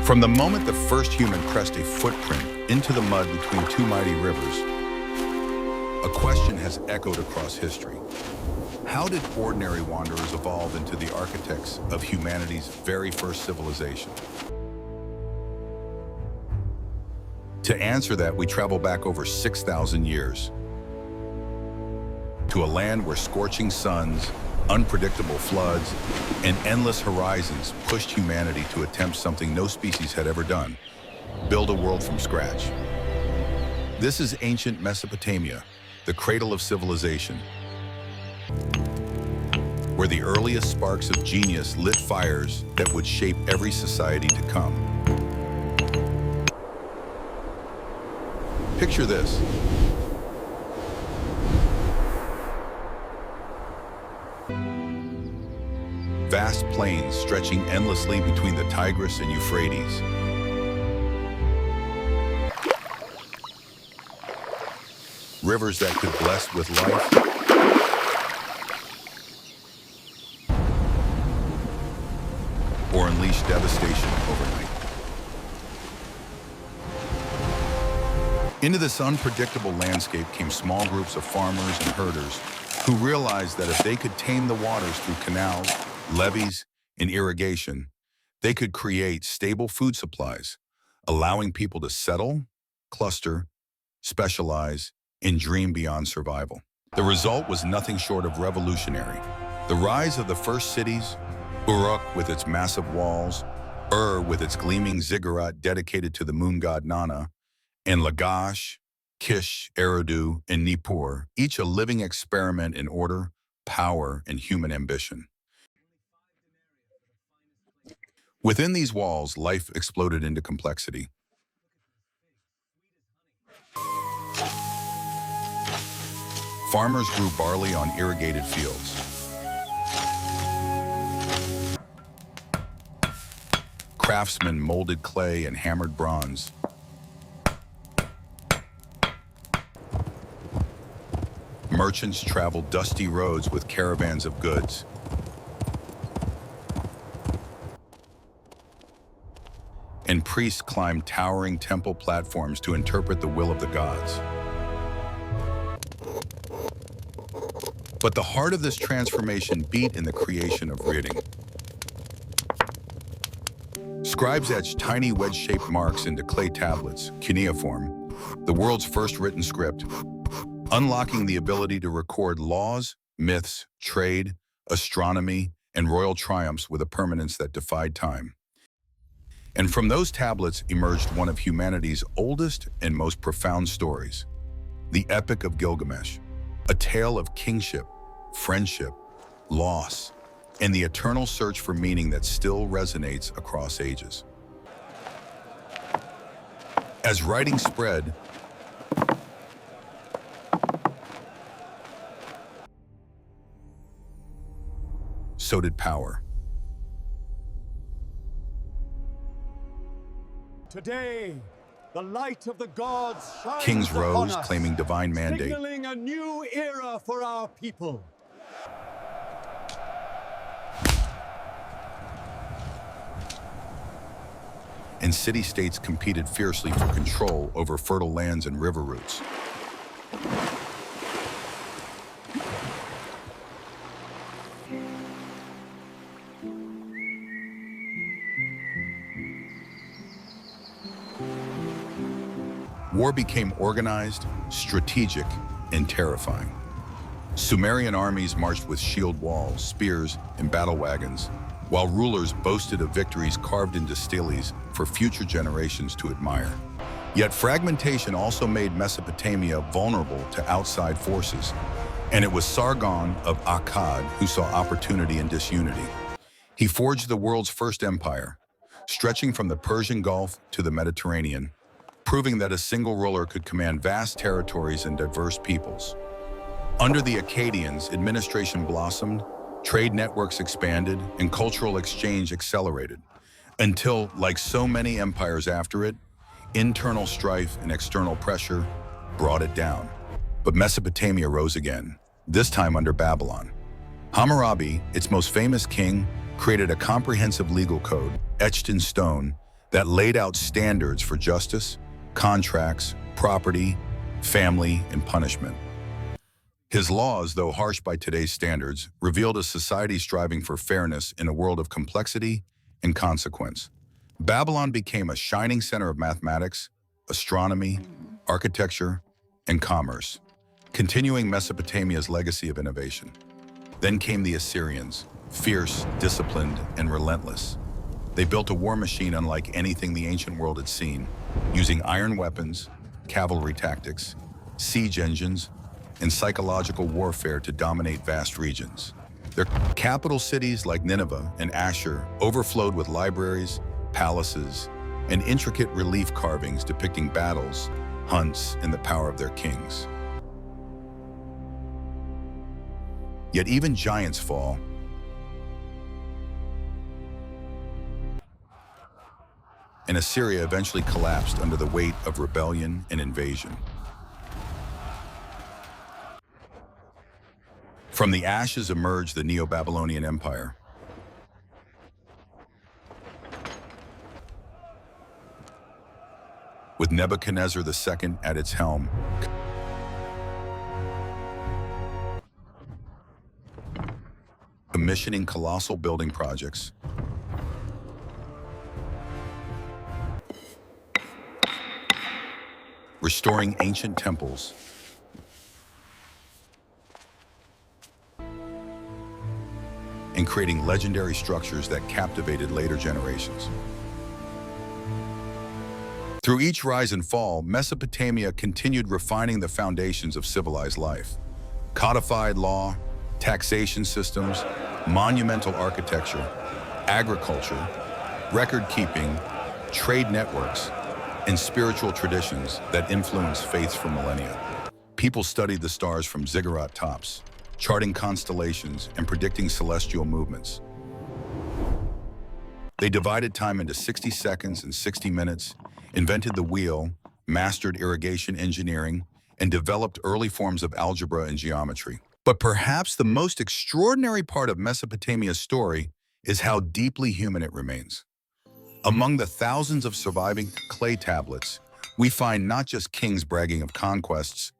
From the moment the first human pressed a footprint into the mud between two mighty rivers, a question has echoed across history. How did ordinary wanderers evolve into the architects of humanity's very first civilization? To answer that, we travel back over 6,000 years to a land where scorching suns, unpredictable floods, and endless horizons pushed humanity to attempt something no species had ever done: build a world from scratch. This is ancient Mesopotamia, the cradle of civilization, where the earliest sparks of genius lit fires that would shape every society to come. Picture this. Vast plains stretching endlessly between the Tigris and Euphrates. Rivers that could bless with life or unleash devastation overnight. Into this unpredictable landscape came small groups of farmers and herders who realized that if they could tame the waters through canals, levees, and irrigation, they could create stable food supplies, allowing people to settle, cluster, specialize, and dream beyond survival. The result was nothing short of revolutionary. The rise of the first cities, Uruk with its massive walls, with its gleaming ziggurat dedicated to the moon god Nana, and Lagash, Kish, Eridu, and Nippur, each a living experiment in order, power, and human ambition. Within these walls, life exploded into complexity. Farmers grew barley on irrigated fields. Craftsmen molded clay and hammered bronze. Merchants traveled dusty roads with caravans of goods. And priests climbed towering temple platforms to interpret the will of the gods. But the heart of this transformation beat in the creation of writing. Scribes etched tiny wedge-shaped marks into clay tablets, cuneiform, the world's first written script, unlocking the ability to record laws, myths, trade, astronomy, and royal triumphs with a permanence that defied time. And from those tablets emerged one of humanity's oldest and most profound stories, the Epic of Gilgamesh, a tale of kingship, friendship, loss, and the eternal search for meaning that still resonates across ages. As writing spread, so did power. Today, the light of the gods shines Kings upon rose, us, claiming divine mandate. signaling a new era for our people. And city-states competed fiercely for control over fertile lands and river routes. War became organized, strategic, and terrifying. Sumerian armies marched with shield walls, spears, and battle wagons, while rulers boasted of victories carved into steles for future generations to admire. Yet fragmentation also made Mesopotamia vulnerable to outside forces, and it was Sargon of Akkad who saw opportunity in disunity. He forged the world's first empire, stretching from the Persian Gulf to the Mediterranean, proving that a single ruler could command vast territories and diverse peoples. Under the Akkadians, administration blossomed, trade networks expanded, and cultural exchange accelerated, until, like so many empires after it, internal strife and external pressure brought it down. But Mesopotamia rose again, this time under Babylon. Hammurabi, its most famous king, created a comprehensive legal code, etched in stone, that laid out standards for justice, contracts, property, family, and punishment. His laws, though harsh by today's standards, revealed a society striving for fairness in a world of complexity and consequence. Babylon became a shining center of mathematics, astronomy, architecture, and commerce, continuing Mesopotamia's legacy of innovation. Then came the Assyrians, fierce, disciplined, and relentless. They built a war machine unlike anything the ancient world had seen, using iron weapons, cavalry tactics, siege engines, and psychological warfare to dominate vast regions. Their capital cities like Nineveh and Ashur overflowed with libraries, palaces, and intricate relief carvings depicting battles, hunts, and the power of their kings. Yet even giants fall. And Assyria eventually collapsed under the weight of rebellion and invasion. From the ashes emerged the Neo-Babylonian Empire. With Nebuchadnezzar II at its helm, commissioning colossal building projects, restoring ancient temples, and creating legendary structures that captivated later generations. Through each rise and fall, Mesopotamia continued refining the foundations of civilized life. Codified law, taxation systems, monumental architecture, agriculture, record-keeping, trade networks, and spiritual traditions that influenced faiths for millennia. People studied the stars from ziggurat tops, charting constellations and predicting celestial movements. They divided time into 60 seconds and 60 minutes, invented the wheel, mastered irrigation engineering, and developed early forms of algebra and geometry. But perhaps the most extraordinary part of Mesopotamia's story is how deeply human it remains. Among the thousands of surviving clay tablets, we find not just kings bragging of conquests,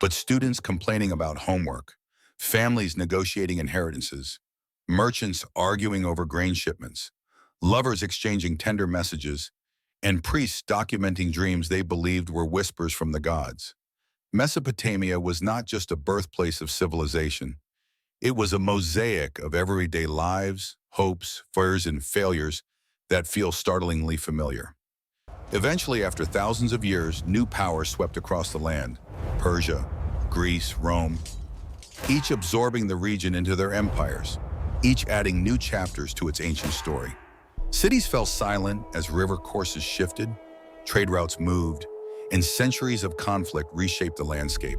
but students complaining about homework, families negotiating inheritances, merchants arguing over grain shipments, lovers exchanging tender messages, and priests documenting dreams they believed were whispers from the gods. Mesopotamia was not just a birthplace of civilization. It was a mosaic of everyday lives, hopes, fears, and failures that feel startlingly familiar. Eventually, after thousands of years, new powers swept across the land: Persia, Greece, Rome, each absorbing the region into their empires, each adding new chapters to its ancient story. Cities fell silent as river courses shifted, trade routes moved, and centuries of conflict reshaped the landscape.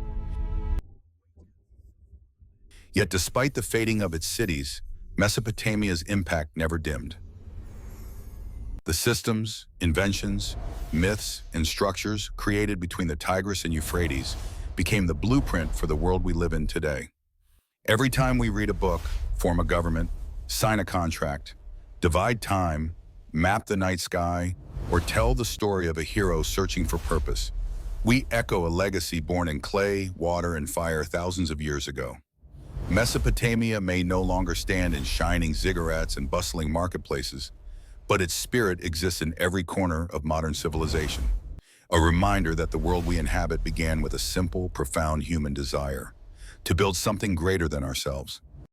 Yet despite the fading of its cities, Mesopotamia's impact never dimmed. The systems, inventions, myths, and structures created between the Tigris and Euphrates became the blueprint for the world we live in today. Every time we read a book, form a government, sign a contract, divide time, map the night sky, or tell the story of a hero searching for purpose, we echo a legacy born in clay, water, and fire thousands of years ago. Mesopotamia may no longer stand in shining ziggurats and bustling marketplaces, but its spirit exists in every corner of modern civilization. A reminder that the world we inhabit began with a simple, profound human desire: to build something greater than ourselves.